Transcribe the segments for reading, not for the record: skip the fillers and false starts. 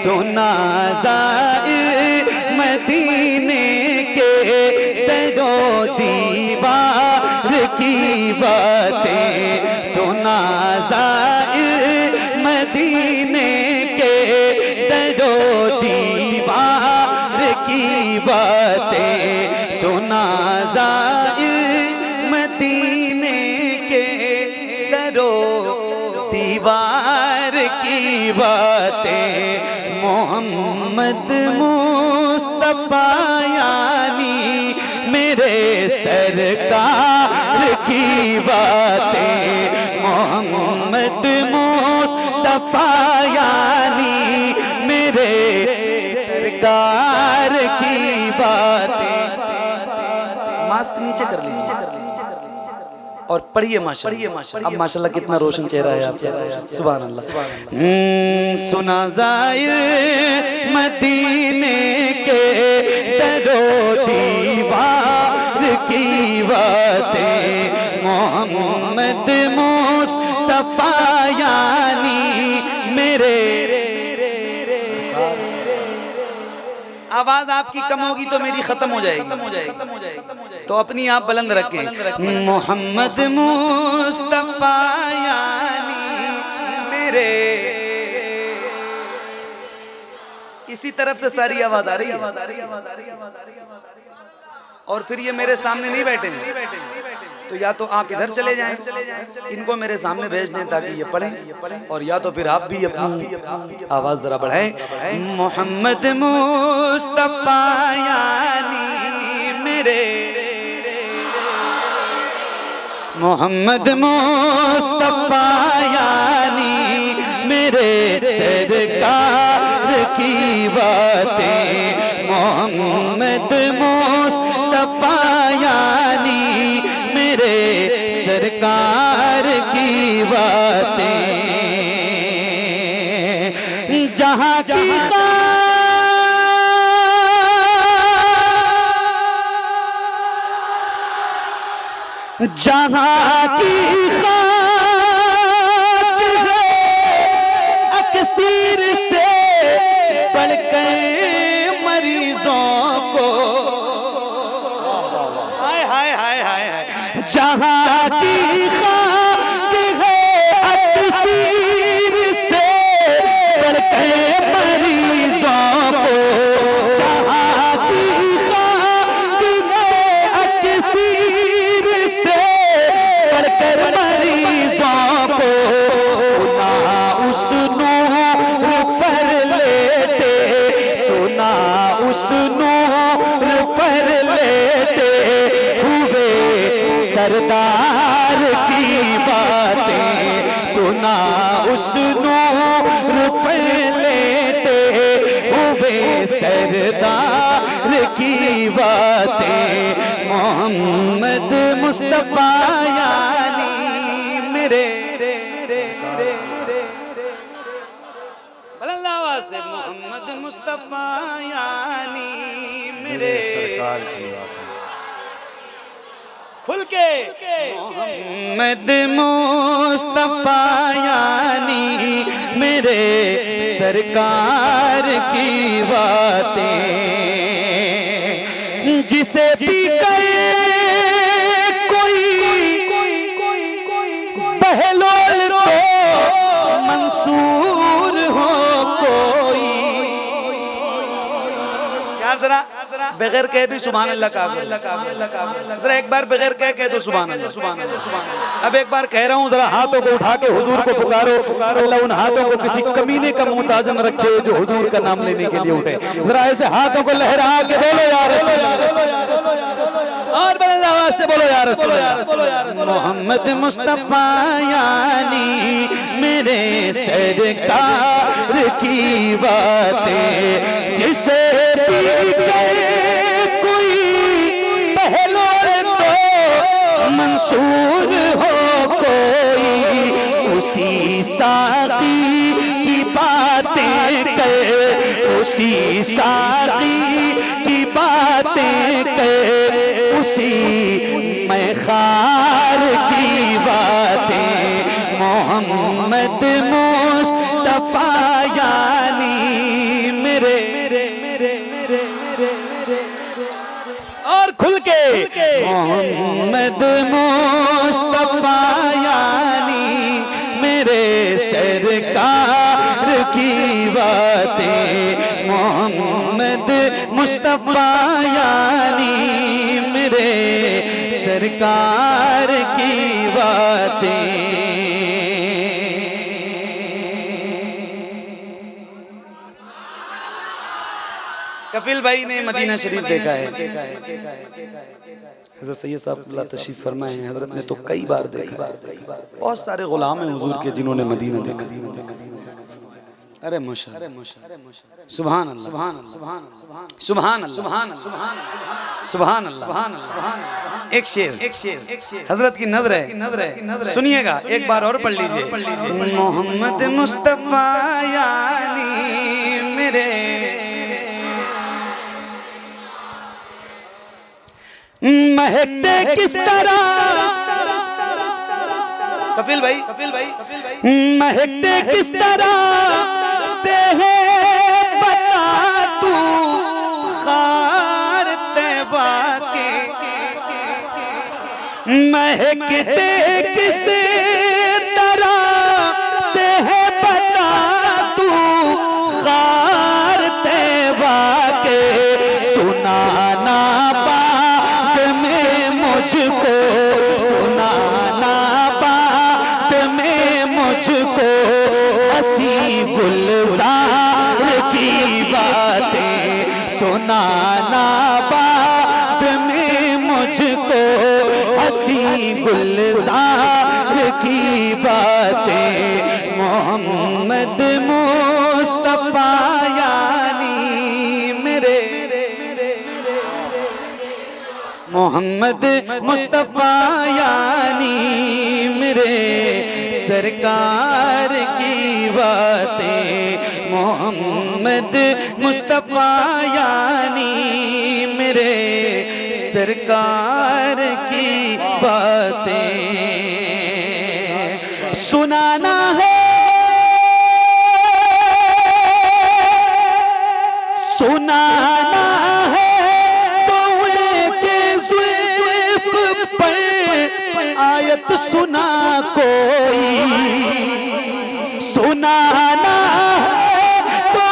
सुना ज़ाइर मदीने के दरो दीवार की बातें, सुना ज़ाइर मदीने के दरो दीवार की बातें, सुना ज़ाइर मदीने के दरो दीवार की बातें। मोहम्मद मुस्तफा यानी मेरे सरकार की बातें, मोहम्मद मुस्तफा यानी मेरे सरकार की बातें। मास्क नीचे कर लीजिए और पढ़िए माशाअल्लाह। अब माशाअल्लाह कितना रोशन चेहरा है आपका, सुभान अल्लाह। सुना ज़ाइर मदीने के दरो दीवार की बातें, मोहम्मद मुस्तफा यानी मेरे। आवाज आपकी कम होगी तो मेरी खत्म हो जाएगी, तो अपनी आप बुलंद रखें। मोहम्मद मुस्तफा यानी मेरे। इसी तरफ से सारी आवाज आ रही है। और फिर ये मेरे सामने नहीं बैठे, तो या तो आप इधर चले जाएं, इनको मेरे सामने भेज दें ताकि ये पढ़ें, और या तो फिर आप भी अपनी आवाज जरा बढ़ाएं। मोहम्मद मुस्तफा यानी मेरे, मोहम्मद मुस्तफा यानी मेरे सरकार की बातें, मोहम्मद मुस्तफा यानी मेरे सरकार की बातें। जहाँ की जहाँ की खाक है अक्सीर से बढ़कर मरीजों को, हाय हाय हाय हाय, जहाँ की खाक है अक्सीर से बढ़कर मरीजों को, जहाँ की खाक है अक्सीर से बढ़कर मरीजों को, सुना उस नूर पर लेटे, सुना उस नूर पर लेटे हुए सरदार की बातें, सुना उस नूर पर लेटे हुए सरदार की बातें। मोहम्मद मुस्तफा यानी मेरे, बुलंद आवाज से मोहम्मद मुस्तफा यानी मेरे सरकार की बातें। खुल के मोहम्मद मुस्तफा यानी मेरे सरकार की बातें। जिसे भी कहे कोई बहलोल तो मंसूर हो कोई, यार जरा बगैर कहे भी सुभान अल्लाह का, जरा एक बार बगैर कह दो सुभान अल्लाह, सुभान अल्लाह। अब एक बार कह रहा हूँ, जरा हाथों को उठा के हुजूर को पुकारो, अल्लाह उन हाथों को किसी कमीने का मोहताज न रखे जो हुजूर का नाम लेने के लिए उठे। जरा ऐसे हाथों को लहरा के बोलो या रसूल अल्लाह, और बुलंद आवाज से बोलो या रसूल अल्लाह। मोहम्मद मुस्तफा यानी मेरे सरकार की बातें। जिसे भी कोई बहलोल तो मंसूर हो कोई, उसी साकी की बातें कर, उसी साकी की बातें कर, उसी मैखार की बातें। मोहम्मद मुस्तफा यानी खुल के मोहम्मद मुस्तफा यानी मेरे सरकार की बातें, मोहम्मद मुस्तफा यानी मेरे सरकार की बातें। कपिल भाई ने मदीना शरीफ देखा है। हज़रत सैयद साहब अल्लाह तशरीफ फरमाए हैं, हज़रत ने तो कई बार देखा। बहुत सारे गुलाम हैं हुजूर के जिन्होंने मदीना देखा। अरे माशाअल्लाह, सुभान अल्लाह, सुभान अल्लाह, सुभान अल्लाह, सुभान अल्लाह। एक शेर हज़रत की नज़र है, सुनिएगा, एक बार और पढ़ लीजिए। मोहम्मद मुस्तफा यानी मेरे महकते किस तरह, कपिल भाई महकते किस तरह से है बता तू खार तैबा के, महकते किस तरह से है बता तू खार तैबा के, सुनाना मुझको, सुनाना बात में मुझको हंसी गुलजार की बातें, सुनाना बात में मुझको हंसी गुलजार की बातें। मोहम्मद मुस्तफा यानी मेरे, मोहम्मद मुस्तफा यानी मेरे सरकार की बातें, मोहम्मद मुस्तफा यानी मेरे सरकार की बातें। सुनाना है, सुनाना है आयत सुना कोई, सुनाना तो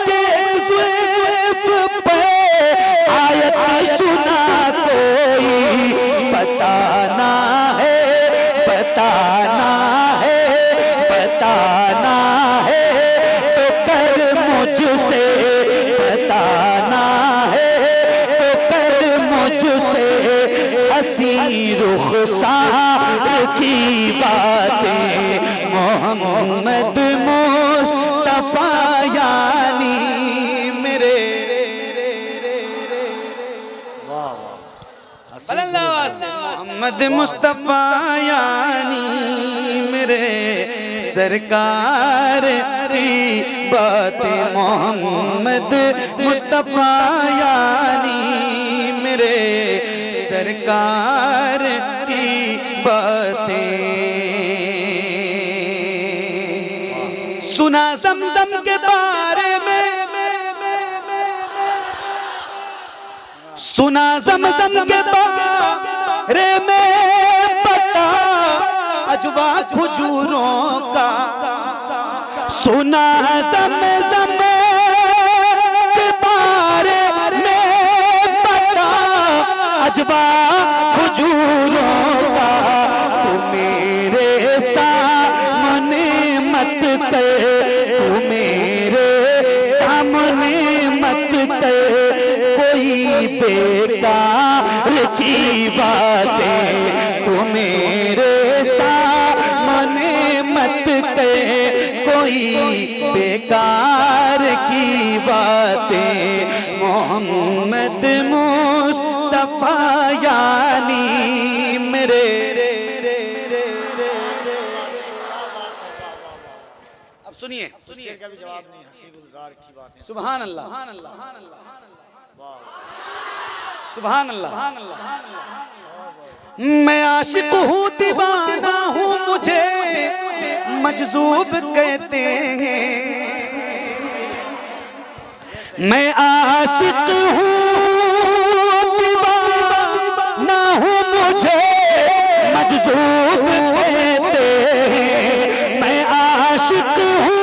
के ज़ुल्फ़ पे आयत सुना कोई, बताना है, बताना है, बताना है तो कर मुझसे, बताना है तो कर मुझसे हंसी रुखसार की बातें। मोहम्मद मुस्तफा यानी मेरे, मोहम्मद मुस्तफा यानी मेरे सरकार की बातें, मोहम्मद मुस्तफा यानी मेरे सरकार की बातें। सुना ज़मज़म के बारे में, सुना ज़मज़म के बारे में पता अजवा खजूरों का, सुना ज़मज़म के बारे में पता अजवा खजूरों का, तू मेरे सामने मत कर, तू मेरे सामने मत कर कोई बेकार की बातें, तू मेरे सामने मत कर कोई बेकार की बातें। मोहम्मद मुस्तफा यानी मेरे, अब सुनिए, सुनिए का भी जवाब नहीं, हंसी गुलजार की बात है। सुभान अल्लाह, सुभान अल्लाह, सुभान अल्लाह। मैं आशिक हूँ, दीवाना हूँ, मुझे मजज़ूब कहते हैं। मैं आशिक हूँ, दीवाना मजज़ूब कहते हैं, मैं आशिक हूँ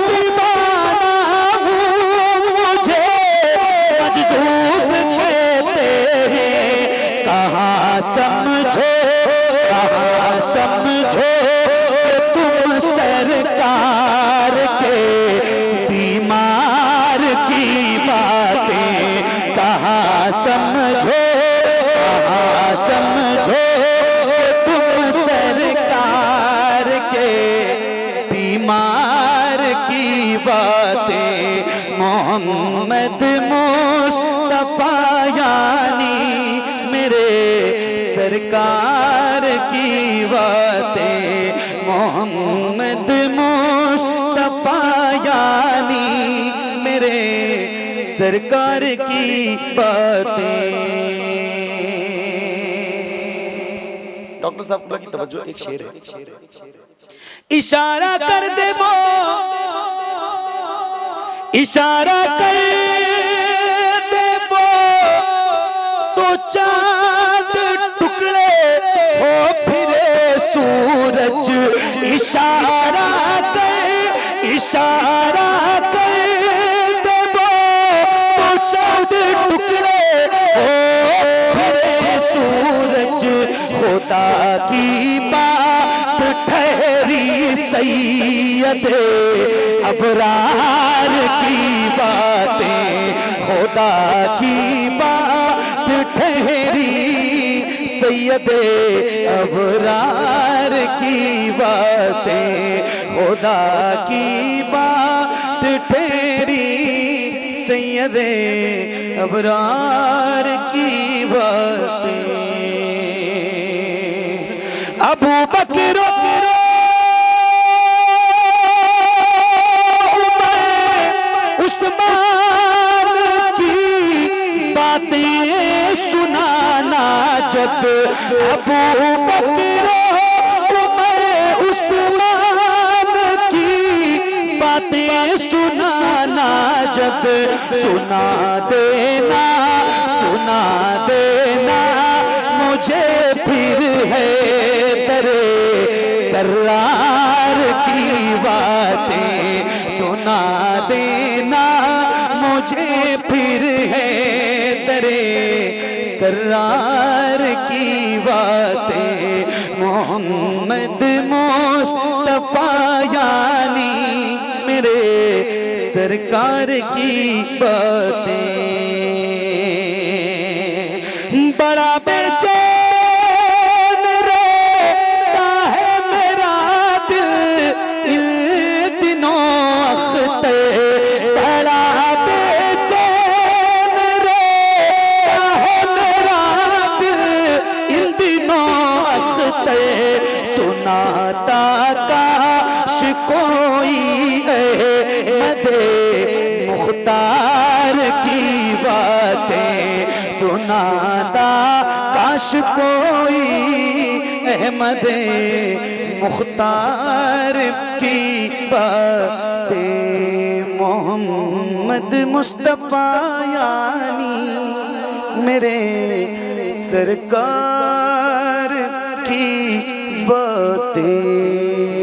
दीवाना हूँ, मुझे मजज़ूब कहते हैं। कहाँ समझो कि तुम सरकार के बीमार की बातें, कहाँ समझो कि तुम सरकार के बीमार की बातें। मोहम्मद मुस्तफा यानी मेरे सरकार की बातें, मोहम्मद मुस्तफा यानी मेरे सरकार की बातें। डॉक्टर साहब की तवज्जो, एक शेर है। इशारा कर दे वो, इशारा कर दे वो तो चांद टुकड़े हो फिरे सूरज। इशारा कर, इशारा कर दे वो तो चांद टुकड़े हो फिरे सूरज। खुदा की बात ठहरी सैयदे अबरार की बातें, खुदा की बात ठहरी सैयदे अबरार की बातें, खुदा की बात ठहरी सैयदे अबरार की बातें। अबू बकर उस्मान की बातें सुनाना जब, अबू बकर उस्मान की बातें सुनाना जब, सुना देना मुझे फिर है तेरे करार की बातें, सुना देना मुझे फिर है तेरे करार की बातें। मोहम्मद मुस्तफा यानी मेरे सरकार की बातें। बड़ा बेचैन रहता है मेरा दिल इन दिनों अख्ते, बड़ा बेचैन रहता है मेरा दिल इन दिनों अख्ते। सुनाता काश कोई अहमदे मुख्तार की बातें, सुनाता काश कोई अहमदे मुख्तार की बातें। मोहम्मद मुस्तफा यानी मेरे सरकार की बातें।